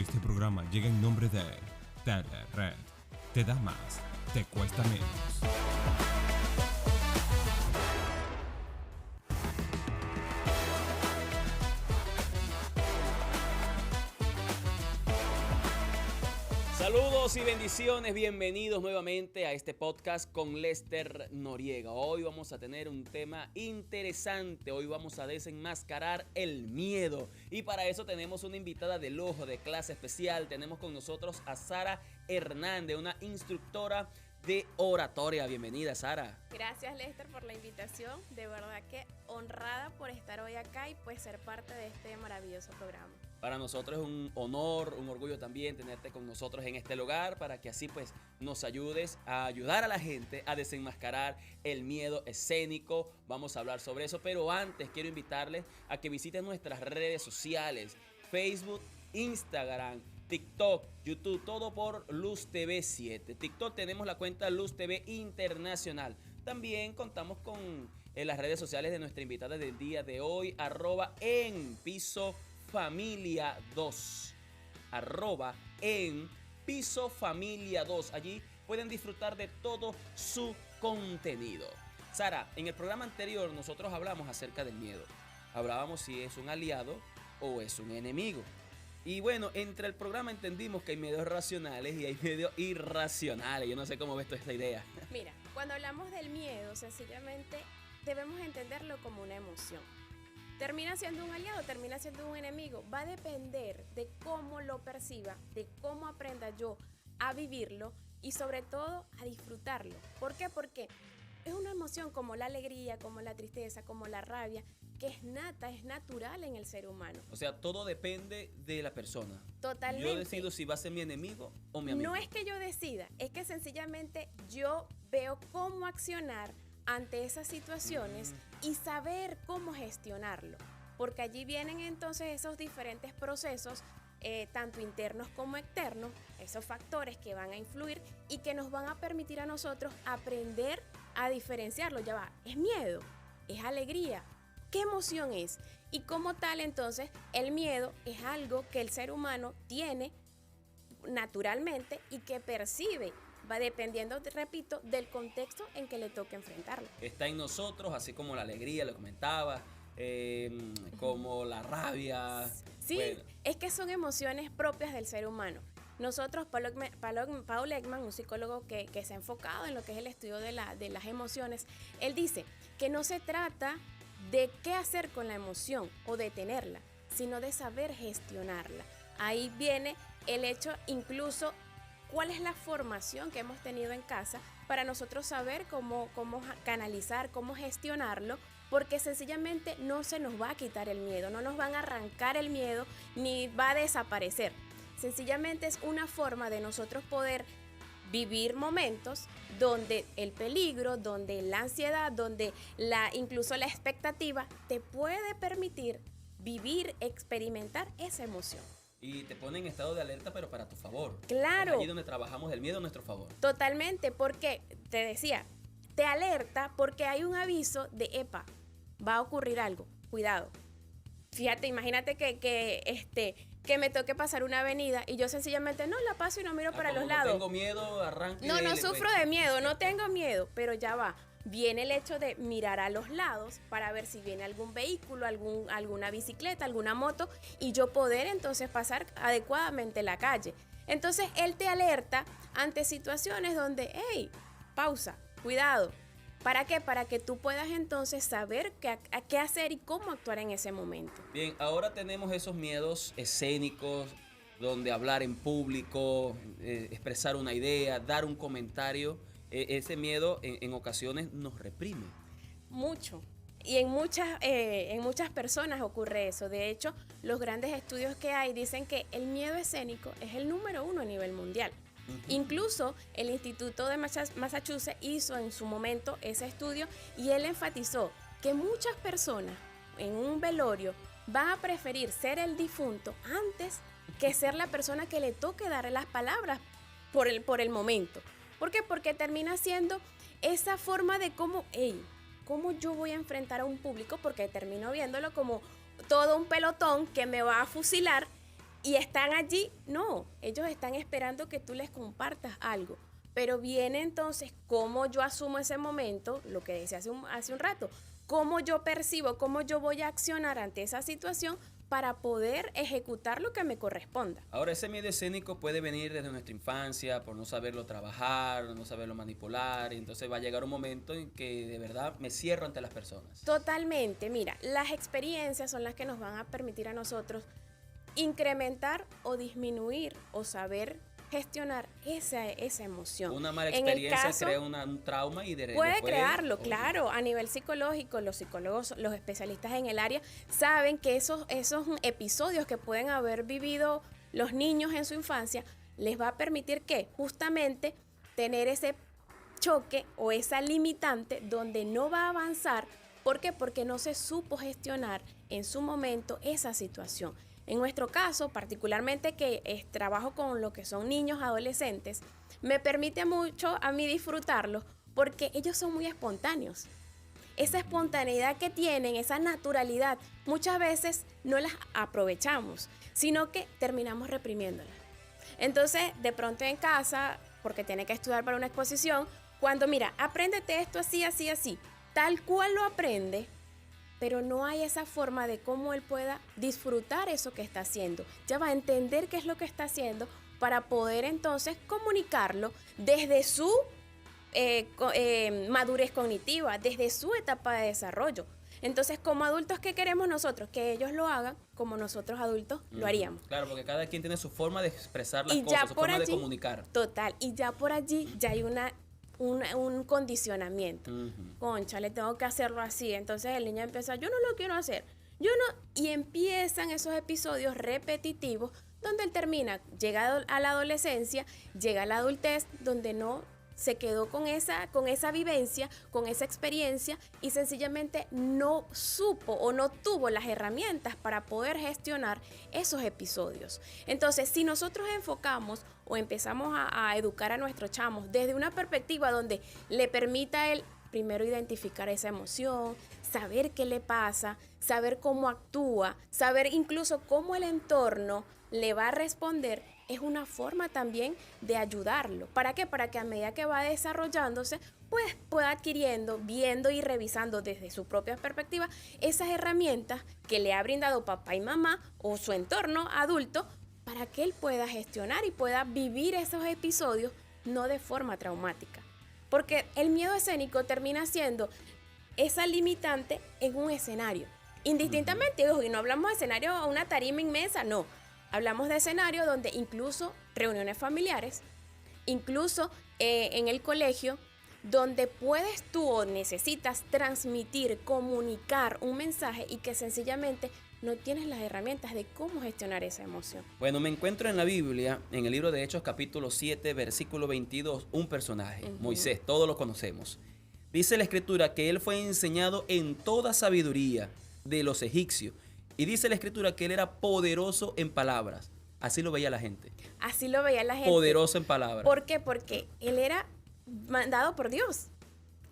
Este programa llega en nombre de Telered. Te da más, te cuesta menos. Saludos y bendiciones, bienvenidos nuevamente a este podcast con Lester Noriega. Hoy vamos a tener un tema interesante, hoy vamos a desenmascarar el miedo. Y para eso tenemos una invitada de lujo, de clase especial. Tenemos con nosotros a Sara Hernández, una instructora de oratoria. Bienvenida, Sara. Gracias, Lester, por la invitación. De verdad que honrada por estar hoy acá y pues ser parte de este maravilloso programa. Para nosotros es un honor, un orgullo también tenerte con nosotros en este lugar para que así pues nos ayudes a ayudar a la gente a desenmascarar el miedo escénico. Vamos a hablar sobre eso, pero antes quiero invitarles a que visiten nuestras redes sociales, Facebook, Instagram, TikTok, YouTube, todo por Luz TV 7. TikTok tenemos la cuenta Luz TV Internacional. También contamos con las redes sociales de nuestra invitada del día de hoy, @en_piso_familia 2. @en_piso_familia 2. Allí pueden disfrutar de todo su contenido. Sara, en el programa anterior nosotros hablamos acerca del miedo. Hablábamos si es un aliado o es un enemigo. Y bueno, entre el programa entendimos que hay miedos racionales y hay miedos irracionales. Yo no sé cómo ves tú esta idea. Mira, cuando hablamos del miedo, sencillamente debemos entenderlo como una emoción. Termina siendo un aliado, termina siendo un enemigo. Va a depender de cómo lo perciba, de cómo aprenda yo a vivirlo y sobre todo a disfrutarlo. ¿Por qué? Porque es una emoción como la alegría, como la tristeza, como la rabia, que es nata, es natural en el ser humano. O sea, todo depende de la persona. Totalmente. Yo decido si va a ser mi enemigo o mi amigo. No es que yo decida, es que sencillamente yo veo cómo accionar ante esas situaciones y saber cómo gestionarlo. Porque allí vienen entonces esos diferentes procesos, tanto internos como externos, esos factores que van a influir y que nos van a permitir a nosotros aprender a diferenciarlo. Ya va, ¿es miedo? ¿Es alegría? ¿Qué emoción es? Y como tal, entonces, el miedo es algo que el ser humano tiene naturalmente y que percibe. Va dependiendo, repito, del contexto en que le toque enfrentarlo. Está en nosotros, así como la alegría, lo comentaba, como la rabia. Sí, bueno. Es que son emociones propias del ser humano. Nosotros, Paul Ekman, un psicólogo que se ha enfocado en lo que es el estudio de las emociones, él dice que no se trata de qué hacer con la emoción o detenerla, sino de saber gestionarla. Ahí viene el hecho, incluso, cuál es la formación que hemos tenido en casa para nosotros saber cómo canalizar, cómo gestionarlo, porque sencillamente no se nos va a quitar el miedo, no nos van a arrancar el miedo, ni va a desaparecer. Sencillamente es una forma de nosotros poder vivir momentos donde el peligro, donde la ansiedad, donde incluso la expectativa te puede permitir vivir, experimentar esa emoción. Y te pone en estado de alerta, pero para tu favor. Claro. Es allí donde trabajamos el miedo a nuestro favor. Totalmente, porque te decía, te alerta porque hay un aviso de epa, va a ocurrir algo, cuidado. Fíjate, imagínate que me toque pasar una avenida y yo sencillamente no la paso y no miro para los lados. No tengo miedo, arranque. No sufro de miedo, no tengo miedo, pero ya va. Viene el hecho de mirar a los lados para ver si viene algún vehículo, alguna bicicleta, alguna moto y yo poder entonces pasar adecuadamente la calle. Entonces él te alerta ante situaciones donde, hey, pausa, cuidado. ¿Para qué? Para que tú puedas entonces saber qué hacer y cómo actuar en ese momento. Bien, ahora tenemos esos miedos escénicos, donde hablar en público, expresar una idea, dar un comentario. Ese miedo en ocasiones nos reprime. Mucho. Y en muchas personas ocurre eso. De hecho, los grandes estudios que hay dicen que el miedo escénico es el número 1 a nivel mundial. Incluso el Instituto de Massachusetts hizo en su momento ese estudio y él enfatizó que muchas personas en un velorio van a preferir ser el difunto antes que ser la persona que le toque dar las palabras por el momento. ¿Por qué? Porque termina siendo esa forma de cómo yo voy a enfrentar a un público, porque termino viéndolo como todo un pelotón que me va a fusilar y están allí. No, ellos están esperando que tú les compartas algo. Pero viene entonces cómo yo asumo ese momento, lo que decía hace un rato, cómo yo percibo, cómo yo voy a accionar ante esa situación para poder ejecutar lo que me corresponda. Ahora, ese miedo escénico puede venir desde nuestra infancia, por no saberlo trabajar, no saberlo manipular, y entonces va a llegar un momento en que de verdad me cierro ante las personas. Totalmente, mira, las experiencias son las que nos van a permitir a nosotros incrementar o disminuir o saber gestionar esa emoción. Una mala En el experiencia caso, crea un trauma y puede después, crearlo, claro. A nivel psicológico, los psicólogos, los especialistas en el área saben que esos episodios que pueden haber vivido los niños en su infancia les va a permitir que justamente tener ese choque o esa limitante donde no va a avanzar. ¿Por qué? Porque no se supo gestionar en su momento esa situación. En nuestro caso, particularmente que trabajo con lo que son niños, adolescentes, me permite mucho a mí disfrutarlos porque ellos son muy espontáneos. Esa espontaneidad que tienen, esa naturalidad, muchas veces no las aprovechamos, sino que terminamos reprimiéndolas. Entonces, de pronto en casa, porque tiene que estudiar para una exposición, cuando mira, apréndete esto así, así, así, tal cual lo aprende, pero no hay esa forma de cómo él pueda disfrutar eso que está haciendo. Ya va a entender qué es lo que está haciendo para poder entonces comunicarlo desde su madurez cognitiva, desde su etapa de desarrollo. Entonces, como adultos, ¿qué queremos nosotros? Que ellos lo hagan como nosotros adultos lo haríamos. Claro, porque cada quien tiene su forma de expresar las Y cosas, ya su por forma allí, de comunicar. total, y ya por allí ya hay un condicionamiento. Concha, le tengo que hacerlo así. Entonces el niño empieza, yo no lo quiero hacer. Yo no. Y empiezan esos episodios repetitivos donde él termina, llega a la adolescencia, llega a la adultez, donde no se quedó con esa vivencia, con esa experiencia y sencillamente no supo o no tuvo las herramientas para poder gestionar esos episodios. Entonces, si nosotros enfocamos o empezamos a educar a nuestros chamos desde una perspectiva donde le permita a él primero identificar esa emoción, saber qué le pasa, saber cómo actúa, saber incluso cómo el entorno le va a responder, es una forma también de ayudarlo. ¿Para qué? Para que a medida que va desarrollándose, pues pueda adquiriendo, viendo y revisando desde su propia perspectiva esas herramientas que le ha brindado papá y mamá o su entorno adulto para que él pueda gestionar y pueda vivir esos episodios no de forma traumática. Porque el miedo escénico termina siendo esa limitante en un escenario. Indistintamente, y no hablamos de escenario a una tarima inmensa, no. Hablamos de escenario donde incluso reuniones familiares, incluso en el colegio, donde puedes tú o necesitas transmitir, comunicar un mensaje y que sencillamente no tienes las herramientas de cómo gestionar esa emoción. Bueno, me encuentro en la Biblia, en el libro de Hechos, capítulo 7, versículo 22, un personaje, Moisés, todos lo conocemos. Dice la Escritura que él fue enseñado en toda sabiduría de los egipcios. Y dice la Escritura que él era poderoso en palabras. Así lo veía la gente. Así lo veía la gente. Poderoso en palabras. ¿Por qué? Porque él era mandado por Dios.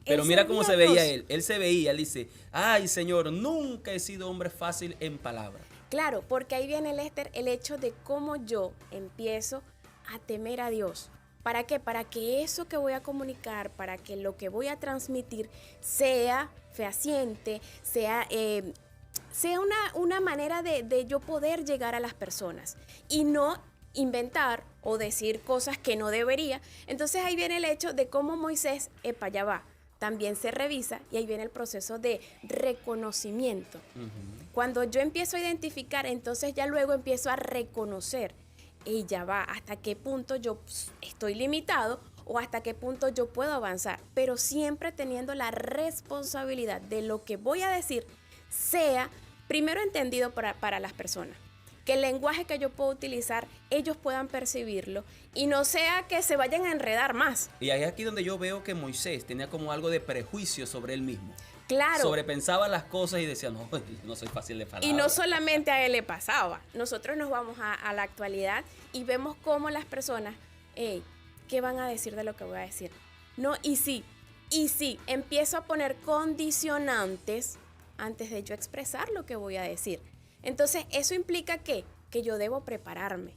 Pero Él mira servía cómo a se veía Dios. él. Él se veía, él dice, ay Señor, nunca he sido hombre fácil en palabras. Claro, porque ahí viene, Lester, el hecho de cómo yo empiezo a temer a Dios. ¿Para qué? Para que eso que voy a comunicar, para que lo que voy a transmitir sea fehaciente, sea una manera de yo poder llegar a las personas y no inventar o decir cosas que no debería. Entonces ahí viene el hecho de cómo Moisés, ya va, también se revisa y ahí viene el proceso de reconocimiento. Cuando yo empiezo a identificar, entonces ya luego empiezo a reconocer y ya va, hasta qué punto yo estoy limitado o hasta qué punto yo puedo avanzar, pero siempre teniendo la responsabilidad de lo que voy a decir sea primero entendido para las personas, que el lenguaje que yo puedo utilizar ellos puedan percibirlo y no sea que se vayan a enredar más. Y ahí es aquí donde yo veo que Moisés tenía como algo de prejuicio sobre él mismo. Claro. Sobrepensaba las cosas y decía, no, no soy fácil de palabras. Y no solamente a él le pasaba. Nosotros nos vamos a la actualidad y vemos cómo las personas, ¿qué van a decir de lo que voy a decir? No, y sí, empiezo a poner condicionantes antes de yo expresar lo que voy a decir. Entonces, eso implica que que yo debo prepararme.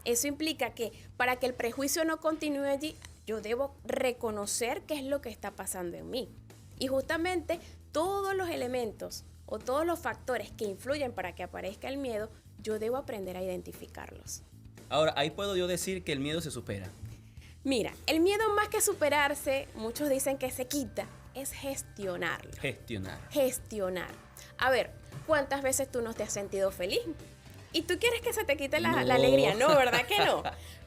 Eso implica que para que el prejuicio no continúe allí, yo debo reconocer qué es lo que está pasando en mí. Y justamente todos los elementos o todos los factores que influyen para que aparezca el miedo, yo debo aprender a identificarlos. Ahora, ahí puedo yo decir que el miedo se supera. Mira, el miedo más que superarse, muchos dicen que se quita, es gestionarlo. Gestionar. A ver, ¿cuántas veces tú no te has sentido feliz? Y tú quieres que se te quite la alegría, ¿no? ¿Verdad que no?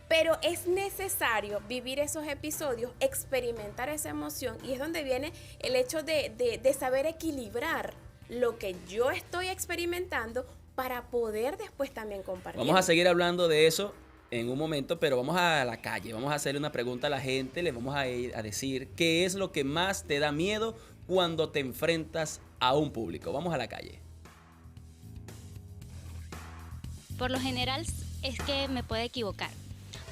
Pero es necesario vivir esos episodios, experimentar esa emoción, y es donde viene el hecho de saber equilibrar lo que yo estoy experimentando para poder después también compartir. Vamos a seguir hablando de eso en un momento, pero vamos a la calle, vamos a hacerle una pregunta a la gente, le vamos a ir a decir qué es lo que más te da miedo cuando te enfrentas a un público. Vamos a la calle. Por lo general es que me puedo equivocar.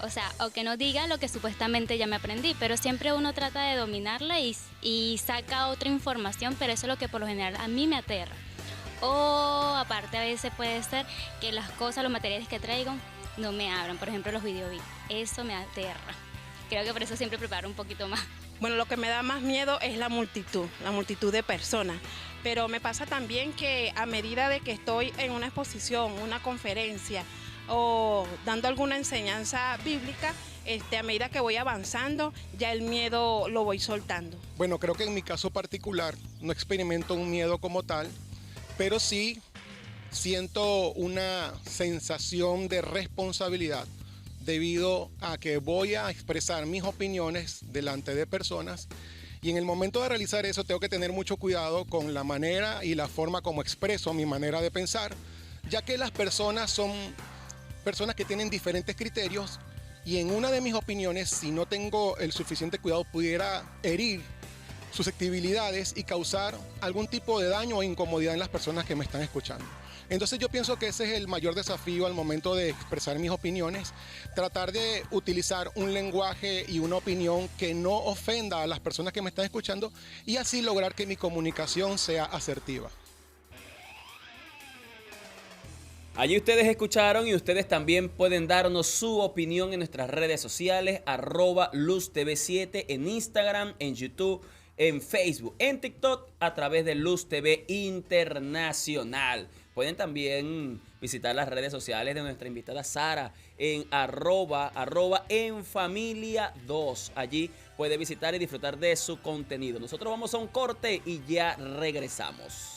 O sea, o que no diga lo que supuestamente ya me aprendí, pero siempre uno trata de dominarla y saca otra información, pero eso es lo que por lo general a mí me aterra. O aparte a veces puede ser que las cosas, los materiales que traigo no me abran, por ejemplo los videobeats, eso me aterra. Creo que por eso siempre preparo un poquito más. Bueno, lo que me da más miedo es la multitud de personas. Pero me pasa también que a medida de que estoy en una exposición, una conferencia o dando alguna enseñanza bíblica, a medida que voy avanzando, ya el miedo lo voy soltando. Bueno, creo que en mi caso particular no experimento un miedo como tal, pero sí siento una sensación de responsabilidad debido a que voy a expresar mis opiniones delante de personas, y en el momento de realizar eso tengo que tener mucho cuidado con la manera y la forma como expreso mi manera de pensar, ya que las personas son personas que tienen diferentes criterios, y en una de mis opiniones, si no tengo el suficiente cuidado, pudiera herir susceptibilidades y causar algún tipo de daño o incomodidad en las personas que me están escuchando. Entonces yo pienso que ese es el mayor desafío al momento de expresar mis opiniones, tratar de utilizar un lenguaje y una opinión que no ofenda a las personas que me están escuchando, y así lograr que mi comunicación sea asertiva. Allí ustedes escucharon, y ustedes también pueden darnos su opinión en nuestras redes sociales, @LuzTV7 en Instagram, en YouTube, en Facebook, en TikTok, a través de Luz TV Internacional. Pueden también visitar las redes sociales de nuestra invitada Sara en @enfamilia2. Allí puede visitar y disfrutar de su contenido. Nosotros vamos a un corte y ya regresamos.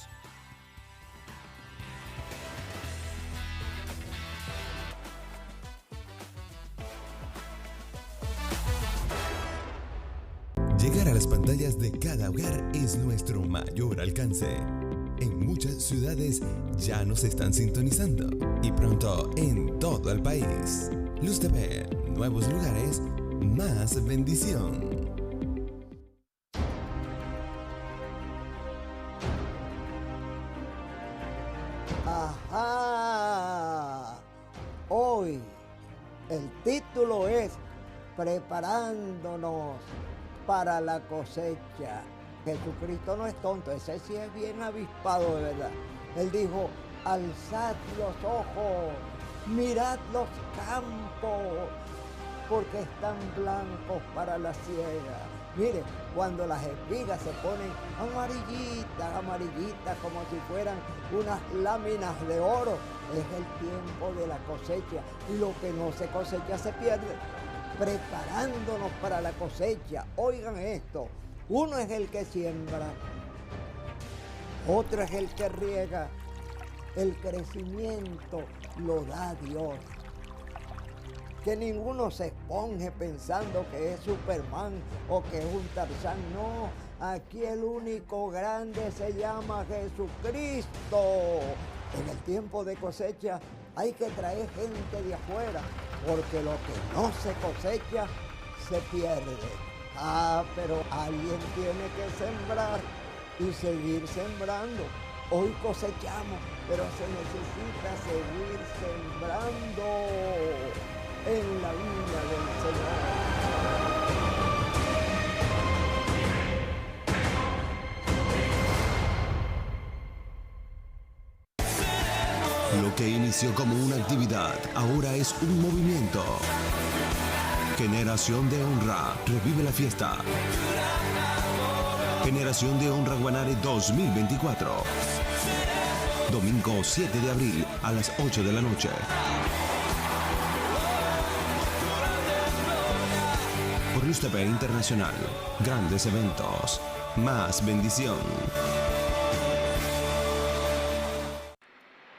Llegar a las pantallas de cada hogar es nuestro mayor alcance. En muchas ciudades ya nos están sintonizando, y pronto en todo el país. Luz TV, nuevos lugares, más bendición. Ajá. Hoy el título es Preparándonos para la cosecha. Jesucristo no es tonto, ese sí es bien avispado de verdad. Él dijo, alzad los ojos, mirad los campos, porque están blancos para la siega. Mire, cuando las espigas se ponen amarillitas, amarillitas, como si fueran unas láminas de oro, es el tiempo de la cosecha. Lo que no se cosecha se pierde. Preparándonos para la cosecha. Oigan esto, uno es el que siembra, otro es el que riega. El crecimiento lo da Dios. Que ninguno se esponje pensando que es Superman o que es un Tarzán. No, aquí el único grande se llama Jesucristo. En el tiempo de cosecha hay que traer gente de afuera, porque lo que no se cosecha se pierde. Pero alguien tiene que sembrar y seguir sembrando. Hoy cosechamos, pero se necesita seguir sembrando en la viña del Señor. Lo que inició como una actividad, ahora es un movimiento. Generación de Honra revive la fiesta. Generación de Honra Guanare 2024. Domingo 7 de abril a las 8 de la noche. Por Luz TV Internacional. Grandes eventos. Más bendición.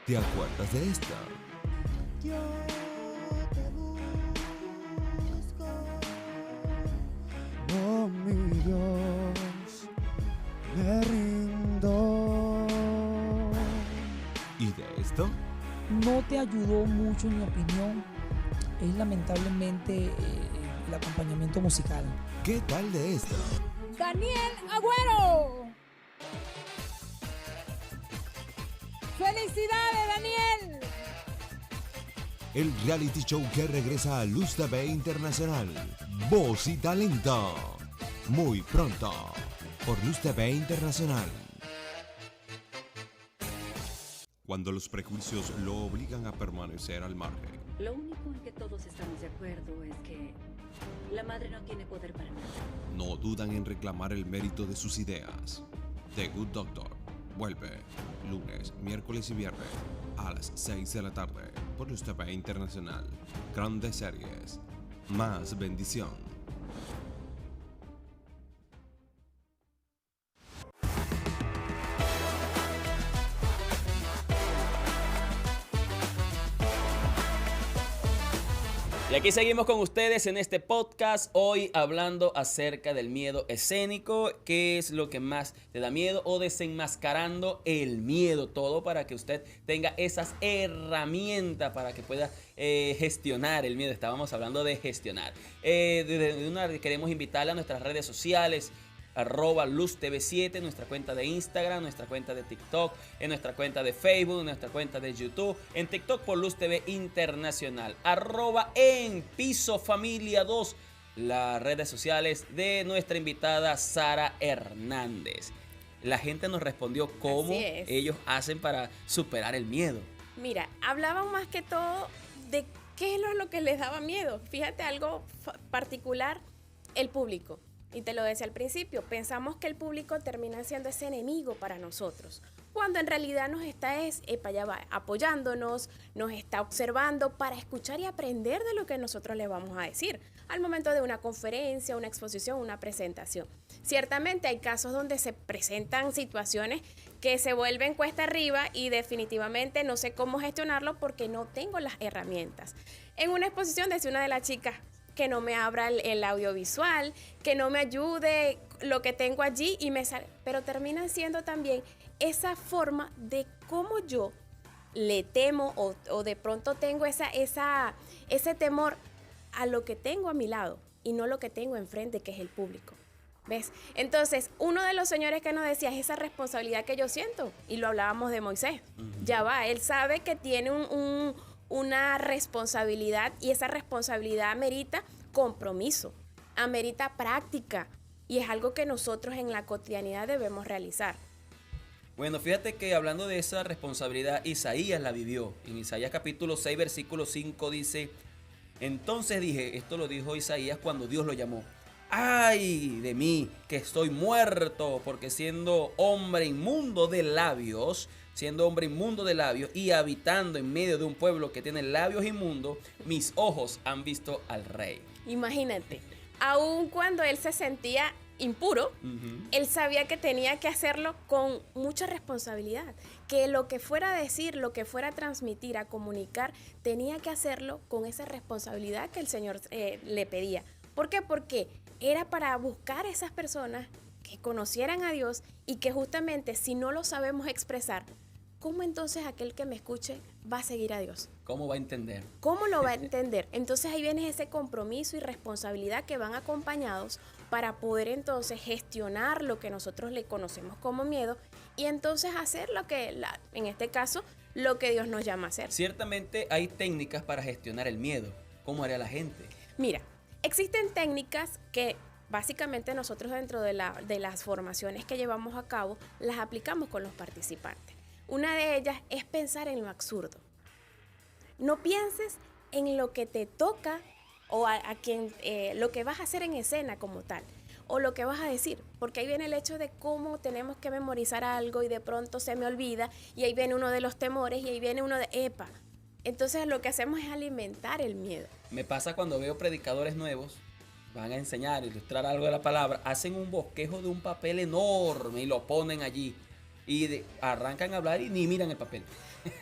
¿Te acuerdas de esta? Yo te busco, oh mi Dios, me rindo. ¿Y de esto? No te ayudó mucho, en mi opinión. Es lamentablemente el acompañamiento musical. ¿Qué tal de esto? Daniel Agüero. ¡Felicidades, Daniel! El reality show que regresa a Luz TV Internacional. Voz y talento. Muy pronto. Por Luz TV Internacional. Cuando los prejuicios lo obligan a permanecer al margen. Lo único en que todos estamos de acuerdo es que la madre no tiene poder para nada. No dudan en reclamar el mérito de sus ideas. The Good Doctor vuelve lunes, miércoles y viernes a las 6 de la tarde por Luz TV Internacional. Grandes series. Más bendición. Y aquí seguimos con ustedes en este podcast, hoy hablando acerca del miedo escénico, qué es lo que más te da miedo o desenmascarando el miedo, todo para que usted tenga esas herramientas para que pueda gestionar el miedo. Estábamos hablando de gestionar. Queremos invitarle a nuestras redes sociales, @LuzTV7, nuestra cuenta de Instagram, nuestra cuenta de TikTok, en nuestra cuenta de Facebook, nuestra cuenta de YouTube, en TikTok por Luz TV Internacional, @en Piso Familia 2, las redes sociales de nuestra invitada Sara Hernández. La gente nos respondió cómo ellos hacen para superar el miedo. Mira, hablaban más que todo de qué es lo que les daba miedo. Fíjate algo particular, el público. Y te lo decía al principio, pensamos que el público termina siendo ese enemigo para nosotros, cuando en realidad nos está apoyándonos, nos está observando para escuchar y aprender de lo que nosotros le vamos a decir al momento de una conferencia, una exposición, una presentación. Ciertamente hay casos donde se presentan situaciones que se vuelven cuesta arriba y definitivamente no sé cómo gestionarlo porque no tengo las herramientas. En una exposición decía una de las chicas, que no me abra el audiovisual, que no me ayude lo que tengo allí y me sale. Pero termina siendo también esa forma de cómo yo le temo o de pronto tengo ese temor a lo que tengo a mi lado y no lo que tengo enfrente, que es el público. ¿Ves? Entonces, uno de los señores que nos decía es esa responsabilidad que yo siento, y lo hablábamos de Moisés. Ya va, él sabe que tiene una responsabilidad y esa responsabilidad amerita compromiso, amerita práctica y es algo que nosotros en la cotidianidad debemos realizar. Bueno, fíjate que hablando de esa responsabilidad, Isaías la vivió. En Isaías capítulo 6, versículo 5 dice, entonces dije, esto lo dijo Isaías cuando Dios lo llamó, ¡ay de mí, que estoy muerto! Porque siendo hombre inmundo de labios y habitando en medio de un pueblo que tiene labios inmundos, mis ojos han visto al Rey. Imagínate, aun cuando él se sentía impuro, él sabía que tenía que hacerlo con mucha responsabilidad, que lo que fuera a decir, lo que fuera a transmitir, a comunicar, tenía que hacerlo con esa responsabilidad que el Señor le pedía. ¿Por qué? Porque era para buscar esas personas que conocieran a Dios y que justamente si no lo sabemos expresar, ¿cómo entonces aquel que me escuche va a seguir a Dios? ¿Cómo va a entender? ¿Cómo lo va a entender? Entonces ahí viene ese compromiso y responsabilidad que van acompañados para poder entonces gestionar lo que nosotros le conocemos como miedo y entonces hacer lo que, en este caso, lo que Dios nos llama a hacer. Ciertamente hay técnicas para gestionar el miedo. ¿Cómo haría la gente? Mira, existen técnicas que básicamente nosotros dentro de las formaciones que llevamos a cabo las aplicamos con los participantes. Una de ellas es pensar en lo absurdo. No pienses en lo que te toca o a quien lo que vas a hacer en escena como tal, o lo que vas a decir, porque ahí viene el hecho de cómo tenemos que memorizar algo y de pronto se me olvida, y ahí viene uno de los temores, y ahí viene uno de epa. Entonces lo que hacemos es alimentar el miedo. Me pasa cuando veo predicadores nuevos, van a enseñar, ilustrar algo de la palabra, hacen un bosquejo de un papel enorme y lo ponen allí, y arrancan a hablar y ni miran el papel.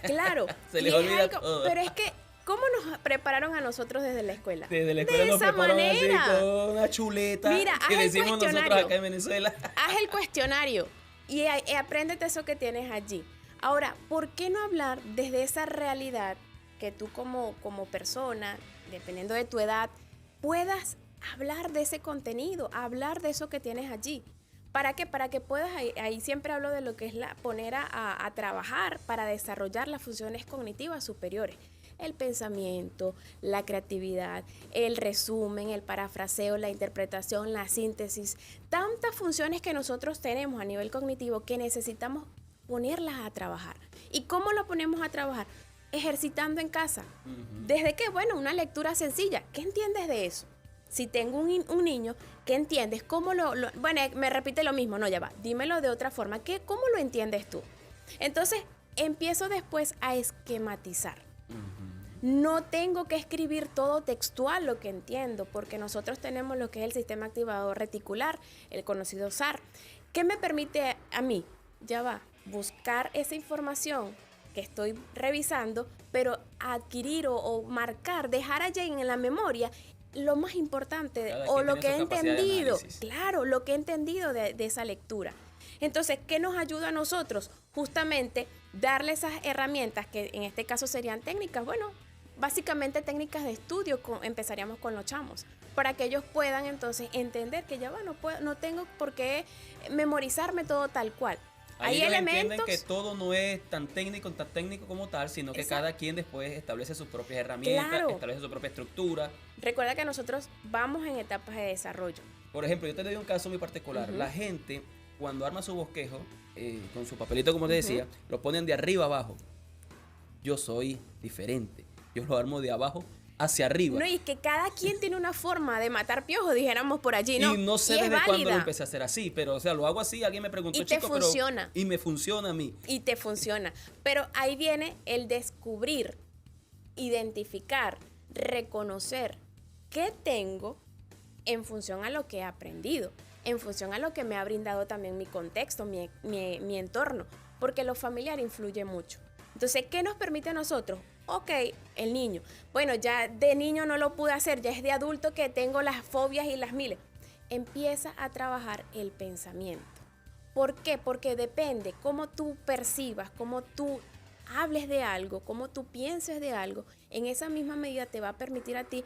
Claro, se y les es olvida algo, todo. pero es que, ¿cómo nos prepararon a nosotros desde la escuela? Desde la escuela de nos esa preparan manera. así con una chuleta. Mira, que haz el decimos nosotros cuestionario. acá en Venezuela. Haz el cuestionario y apréndete eso que tienes allí. Ahora, ¿por qué no hablar desde esa realidad que tú como persona, dependiendo de tu edad, puedas hablar de ese contenido, hablar de eso que tienes allí? ¿Para qué? Para que puedas, ahí siempre hablo de lo que es poner a trabajar para desarrollar las funciones cognitivas superiores. El pensamiento, la creatividad, el resumen, el parafraseo, la interpretación, la síntesis. Tantas funciones que nosotros tenemos a nivel cognitivo que necesitamos ponerlas a trabajar. ¿Y cómo lo ponemos a trabajar? Ejercitando en casa. ¿Desde qué? Bueno, una lectura sencilla. ¿Qué entiendes de eso? Si tengo un niño, ¿qué entiendes? ¿Cómo bueno, me repite lo mismo, no, ya va, dímelo de otra forma. ¿Cómo lo entiendes tú? Entonces, empiezo después a esquematizar. No tengo que escribir todo textual lo que entiendo, porque nosotros tenemos lo que es el sistema activador reticular, el conocido SAR. ¿Qué me permite a mí? Ya va, buscar esa información que estoy revisando, pero adquirir o marcar, dejar allí en la memoria lo más importante o lo que he entendido, claro, lo que he entendido de esa lectura. Entonces, ¿qué nos ayuda a nosotros? Justamente darle esas herramientas que en este caso serían técnicas, bueno, básicamente técnicas de estudio, empezaríamos con los chamos, para que ellos puedan entonces entender que ya va, no tengo por qué memorizarme todo tal cual. Hay elementos, entienden que todo no es tan técnico como tal, sino que cada quien después establece sus propias herramientas, establece su propia estructura. Recuerda que nosotros vamos en etapas de desarrollo. Por ejemplo, yo te doy un caso muy particular. La gente, cuando arma su bosquejo, con su papelito, como te decía, lo ponen de arriba abajo. Yo soy diferente. Yo lo armo de abajo hacia arriba. No, y que cada quien tiene una forma de matar piojos, dijéramos por allí, ¿no? Y no sé desde cuándo lo empecé a hacer así, pero o sea, lo hago así, alguien me preguntó, y te funciona. Y me funciona a mí. Y te funciona. Pero ahí viene el descubrir, identificar, reconocer qué tengo en función a lo que he aprendido, en función a lo que me ha brindado también mi contexto, mi entorno, porque lo familiar influye mucho. Entonces, ¿qué nos permite a nosotros? Ok, el niño. Bueno, ya de niño no lo pude hacer, ya es de adulto que tengo las fobias y las miles. Empieza a trabajar el pensamiento. ¿Por qué? Porque depende cómo tú percibas, cómo tú hables de algo, cómo tú pienses de algo, en esa misma medida te va a permitir a ti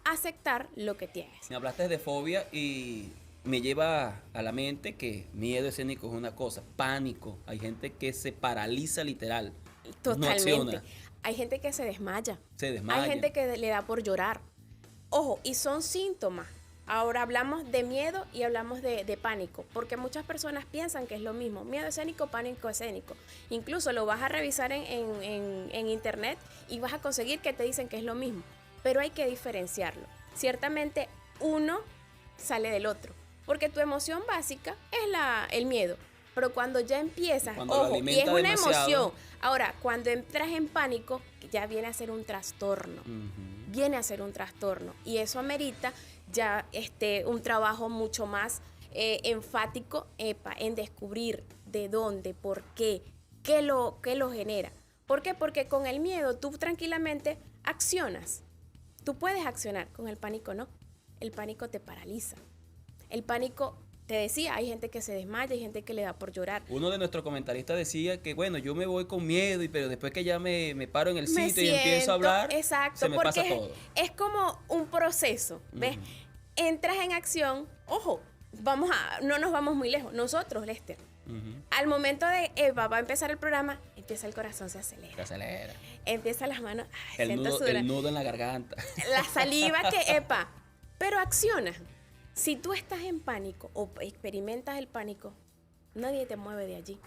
aceptar lo que tienes. Me hablaste de fobia y me lleva a la mente que miedo escénico es una cosa, pánico. Hay gente que se paraliza literal. Totalmente. No acciona. Hay gente que se desmaya. Se desmaya. Hay gente que le da por llorar. Ojo, y son síntomas. Ahora hablamos de miedo y hablamos de pánico, porque muchas personas piensan que es lo mismo. Miedo escénico, pánico escénico. Incluso lo vas a revisar en internet y vas a conseguir que te dicen que es lo mismo. Pero hay que diferenciarlo. Ciertamente uno sale del otro, porque tu emoción básica es el miedo. Pero cuando ya empiezas, ojo, y es una emoción. Ahora, cuando entras en pánico, ya viene a ser un trastorno. Viene a ser un trastorno. Y eso amerita ya un trabajo mucho más enfático en descubrir de dónde, por qué lo genera. ¿Por qué? Porque con el miedo tú tranquilamente accionas. Tú puedes accionar, con el pánico no. El pánico te paraliza. El pánico, te decía, hay gente que se desmaya, hay gente que le da por llorar. Uno de nuestros comentaristas decía que, bueno, yo me voy con miedo, pero después que ya me paro en el sitio y empiezo a hablar, se me pasa todo. Es como un proceso, ¿ves? Entras en acción, ojo, no nos vamos muy lejos. Nosotros, Lester, al momento de va a empezar el programa, empieza el corazón, se acelera. Se acelera. Empiezan las manos, el nudo en la garganta. La saliva pero acciona. Si tú estás en pánico o experimentas el pánico, nadie te mueve de allí.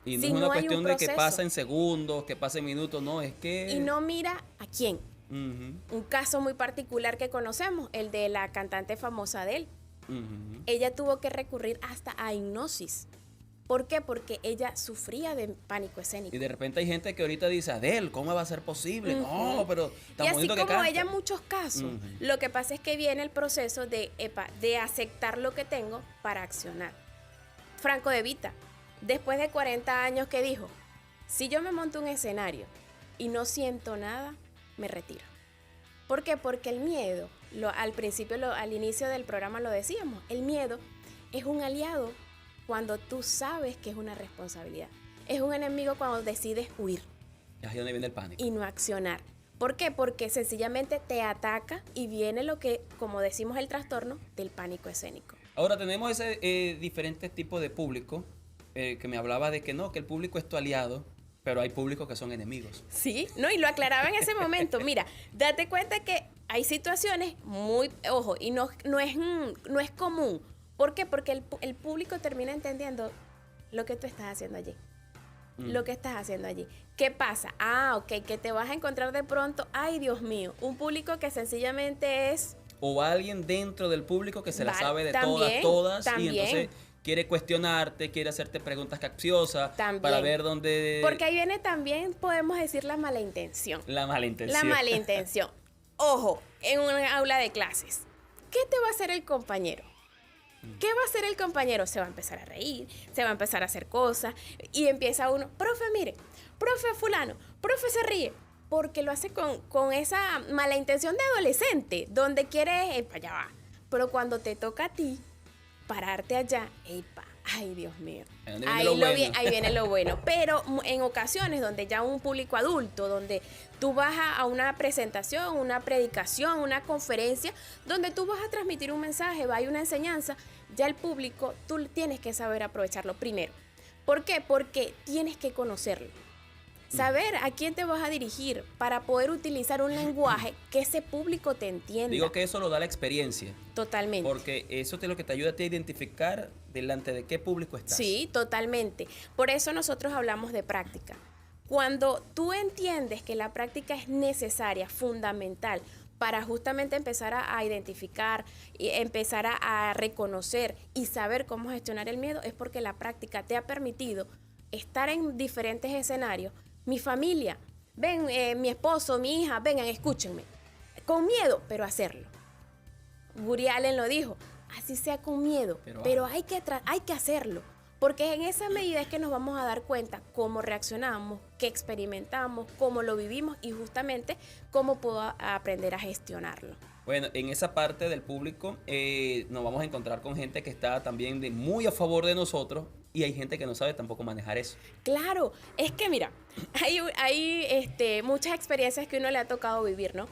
Y no si es una no hay un cuestión de que proceso. pasa en segundos, que pasa en minutos, no, es que... Y no mira a quién. Ujú, Un caso muy particular que conocemos, el de la cantante famosa Adele. ujú. Ella tuvo que recurrir hasta a hipnosis. ¿Por qué? Porque ella sufría de pánico escénico. Y de repente hay gente que ahorita dice, Adele, ¿cómo va a ser posible? No, pero Y tan así bonito que como canta. ella en muchos casos, Ujú. lo que pasa es que viene el proceso de aceptar lo que tengo para accionar. Franco De Vita, después de 40 años que dijo, si yo me monto un escenario y no siento nada, me retiro. ¿Por qué? Porque el miedo, al principio, al inicio del programa lo decíamos, el miedo es un aliado cuando tú sabes que es una responsabilidad. Es un enemigo cuando decides huir Y ahí es donde viene el pánico. y no accionar. ¿Por qué? Porque sencillamente te ataca y viene lo que, como decimos, el trastorno del pánico escénico. Ahora tenemos ese diferentes tipos de público, que me hablaba de que no, que el público es tu aliado, pero hay públicos que son enemigos. Sí, no, y lo aclaraba en ese momento. Mira, date cuenta que hay situaciones muy, ojo, y no es común. ¿Por qué? Porque el público termina entendiendo lo que tú estás haciendo allí. Lo que estás haciendo allí. ¿Qué pasa? Ok, que te vas a encontrar de pronto, ay Dios mío, un público que sencillamente es... O alguien dentro del público que se la Vale, sabe de también, todas, y también. entonces quiere cuestionarte, quiere hacerte preguntas capciosas También. para ver dónde... Porque ahí viene también, podemos decir, la mala intención. La mala intención. La mala intención. Ojo, en una aula de clases, ¿qué te va a hacer el compañero? ¿Qué va a hacer el compañero? Se va a empezar a reír, se va a empezar a hacer cosas y empieza uno, profe, mire, profe fulano, profe se ríe, porque lo hace con esa mala intención de adolescente, donde quiere, allá va. Pero cuando te toca a ti pararte allá, epa, ay Dios mío, ahí viene lo bueno. Pero en ocasiones donde ya un público adulto, donde tú vas a una presentación, una predicación, una conferencia, donde tú vas a transmitir un mensaje, hay una enseñanza, ya el público, tú tienes que saber aprovecharlo primero. ¿Por qué? Porque tienes que conocerlo. Saber a quién te vas a dirigir para poder utilizar un lenguaje que ese público te entienda. Digo que eso lo da la experiencia. Totalmente. Porque eso es lo que te ayuda a ti a identificar delante de qué público estás. Sí, totalmente. Por eso nosotros hablamos de práctica. Cuando tú entiendes que la práctica es necesaria, fundamental, para justamente empezar a identificar, y empezar a reconocer y saber cómo gestionar el miedo, es porque la práctica te ha permitido estar en diferentes escenarios. Mi familia, ven, mi esposo, mi hija, vengan, escúchenme. Con miedo, pero hacerlo. Woody Allen lo dijo, así sea con miedo, pero hay que hacerlo. Porque en esa medida es que nos vamos a dar cuenta cómo reaccionamos, qué experimentamos, cómo lo vivimos y justamente cómo puedo aprender a gestionarlo. Bueno, en esa parte del público nos vamos a encontrar con gente que está también muy a favor de nosotros y hay gente que no sabe tampoco manejar eso. Claro, es que mira, hay muchas experiencias que uno le ha tocado vivir, ¿no?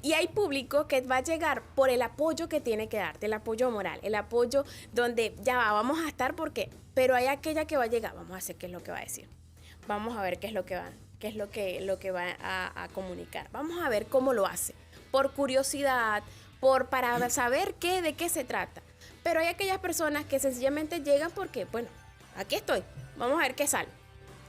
Y hay público que va a llegar por el apoyo que tiene que darte, el apoyo moral, el apoyo donde ya vamos a estar porque, pero hay aquella que va a llegar, vamos a hacer qué es lo que va a decir, vamos a ver qué es lo que va a comunicar, vamos a ver cómo lo hace, por curiosidad, para saber de qué se trata. Pero hay aquellas personas que sencillamente llegan porque, bueno, aquí estoy, vamos a ver qué sale.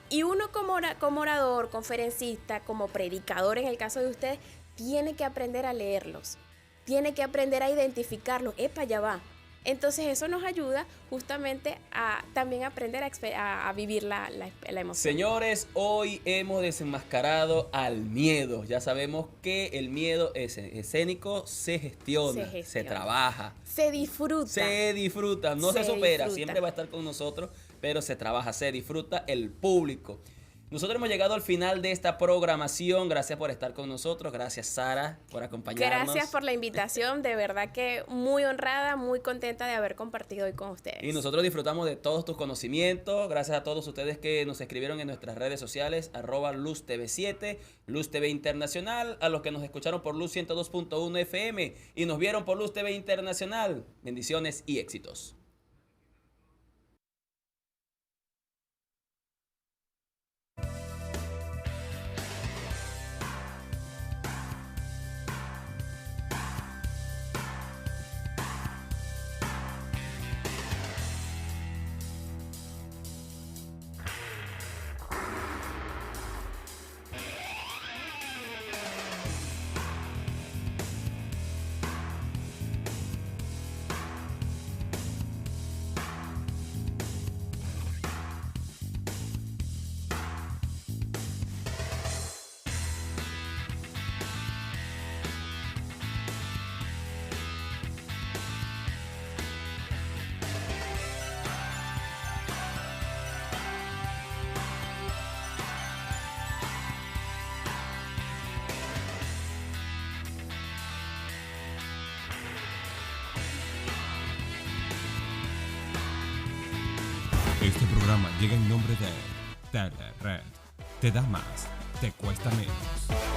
Y uno como orador, conferencista, como predicador en el caso de ustedes, tiene que aprender a leerlos, tiene que aprender a identificarlos, epa, ya va. Entonces eso nos ayuda justamente a también aprender a vivir la emoción. Señores, hoy hemos desenmascarado al miedo. Ya sabemos que el miedo escénico se gestiona, se trabaja. Se disfruta. No se supera, siempre va a estar con nosotros, pero se trabaja, se disfruta el público. Nosotros hemos llegado al final de esta programación. Gracias por estar con nosotros. Gracias, Sara, por acompañarnos. Gracias por la invitación. De verdad que muy honrada, muy contenta de haber compartido hoy con ustedes. Y nosotros disfrutamos de todos tus conocimientos. Gracias a todos ustedes que nos escribieron en nuestras redes sociales, @LuzTV7, Luz TV Internacional, a los que nos escucharon por Luz 102.1 FM y nos vieron por Luz TV Internacional. Bendiciones y éxitos. Este programa llega en nombre de Telered. Te da más, te cuesta menos.